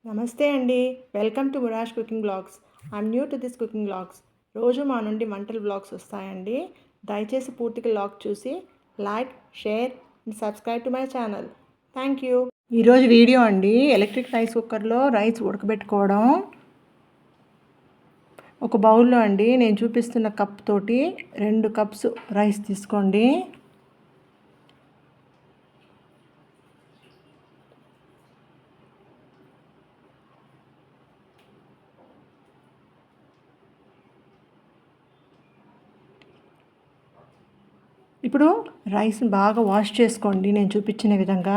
నమస్తే అండి. Welcome to Murash cooking blogs. I'm new to this cooking blogs. రోజు మా నుండి వంటల బ్లాగ్స్ వస్తాయండి. దయచేసి పూర్తిగా బ్లాగ్ చూసి like, share and subscribe to my channel. Thank you. ఈరోజు వీడియో అండి, ఎలక్ట్రిక్ రైస్ కుక్కర్లో రైస్ ఉడకబెట్టుకోవడం. ఒక బౌల్లో అండి నేను చూపిస్తున్న కప్ తోటి 2 కప్స్ రైస్ తీసుకోండి. ఇప్పుడు రైస్ని బాగా వాష్ చేసుకోండి నేను చూపించిన విధంగా.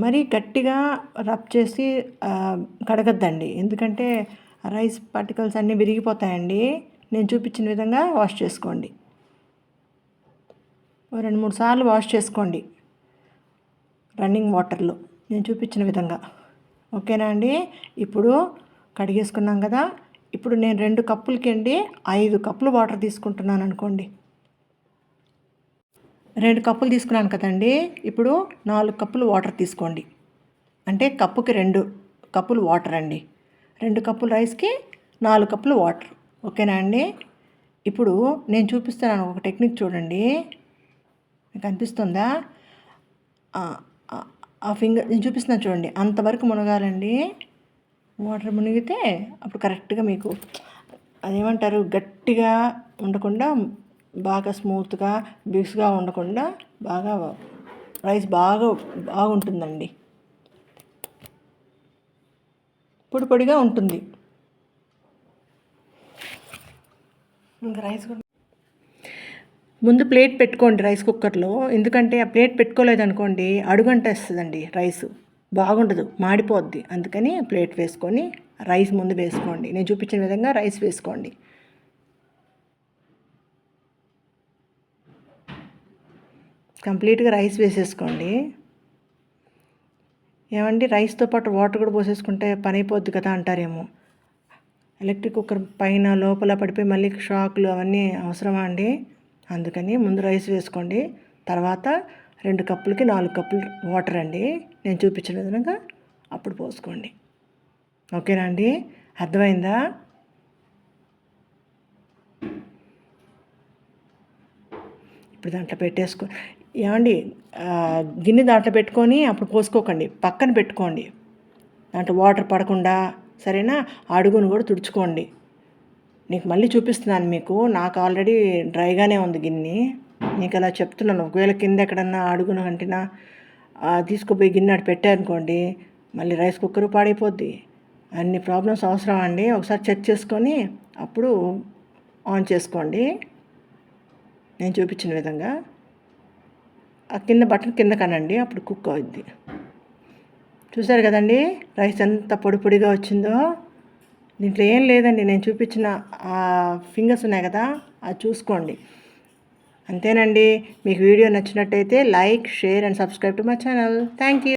మరీ గట్టిగా రబ్ చేసి కడగద్దండి, ఎందుకంటే రైస్ పార్టికల్స్ అన్నీ విరిగిపోతాయండి. నేను చూపించిన విధంగా వాష్ చేసుకోండి. 2-3 సార్లు వాష్ చేసుకోండి రన్నింగ్ వాటర్లో, నేను చూపించిన విధంగా. ఓకేనా అండి? ఇప్పుడు కడిగేసుకున్నాం కదా. ఇప్పుడు నేను 2 కప్పులకి అండి 5 కప్పులు వాటర్ తీసుకుంటున్నాను అనుకోండి. 2 కప్పులు తీసుకున్నాను కదండి. ఇప్పుడు 4 కప్పులు వాటర్ తీసుకోండి. అంటే కప్పుకి 2 కప్పులు వాటర్ అండి. 2 కప్పుల రైస్కి 4 కప్పులు వాటర్. ఓకేనా అండి? ఇప్పుడు నేను చూపిస్తున్నాను ఒక టెక్నిక్, చూడండి. మీకు అనిపిస్తుందా? ఆ ఫింగర్ నేను చూపిస్తున్నాను చూడండి, అంతవరకు మునగాలండి. వాటర్ మునిగితే అప్పుడు కరెక్ట్గా మీకు అదేమంటారు, గట్టిగా ఉండకుండా బాగా స్మూత్గా బిగ్స్గా ఉండకుండా బాగా రైస్ బాగుంటుందండి. పొడి పొడిగా ఉంటుంది. ఇంకా రైస్ ముందు ప్లేట్ పెట్టుకోండి రైస్ కుక్కర్లో, ఎందుకంటే ఆ ప్లేట్ పెట్టుకోలేదనుకోండి అడుగంటేస్తుందండి, రైస్ బాగుండదు, మాడిపోద్ది. అందుకని ప్లేట్ వేసుకొని రైస్ ముందు వేసుకోండి. నేను చూపించిన విధంగా రైస్ వేసుకోండి. కంప్లీట్గా రైస్ వేసేసుకోండి. ఏమండి, రైస్తో పాటు వాటర్ కూడా పోసేసుకుంటే పని అయిపోద్ది కదా అంటారేమో. ఎలక్ట్రిక్ కుక్కర్ పైన లోపల పడిపోయి మళ్ళీ షాకులు అవన్నీ అవసరమా అండి? అందుకని ముందు రైస్ వేసుకోండి. తర్వాత 2 కప్పులకి 4 కప్పులు వాటర్ అండి, నేను చూపించిన విధంగా అప్పుడు పోసుకోండి. ఓకేనా అండి? అర్థమైందా? ఇప్పుడు దాంట్లో పెట్టేసుకో. ఏమండి, గిన్నె దాంట్లో పెట్టుకొని అప్పుడు పోసుకోకండి, పక్కన పెట్టుకోండి. దాంట్లో వాటర్ పడకుండా, సరేనా? అడుగును కూడా తుడుచుకోండి. నీకు మళ్ళీ చూపిస్తున్నాను మీకు, నాకు ఆల్రెడీ డ్రైగానే ఉంది గిన్నె. నీకు అలా చెప్తున్నాను. ఒకవేళ కింద ఎక్కడన్నా అడుగును కంటినా తీసుకుపోయి గిన్నె అటు పెట్టారనుకోండి, మళ్ళీ రైస్ కుక్కర్ పాడైపోద్ది. అన్ని ప్రాబ్లమ్స్ అవసరం అండి. ఒకసారి చెక్ చేసుకొని అప్పుడు ఆన్ చేసుకోండి నేను చూపించిన విధంగా. ఆ కింద బటన్ కింద కనండి, అప్పుడు కుక్ అవుద్ది. చూసారు కదండి రైస్ ఎంత పొడి పొడిగా వచ్చిందో. దీంట్లో ఏం లేదండి, నేను చూపించిన ఫింగర్స్ ఉన్నాయి కదా, అది చూసుకోండి. అంతేనండి. మీకు వీడియో నచ్చినట్టయితే like, share and subscribe to my channel. Thank you.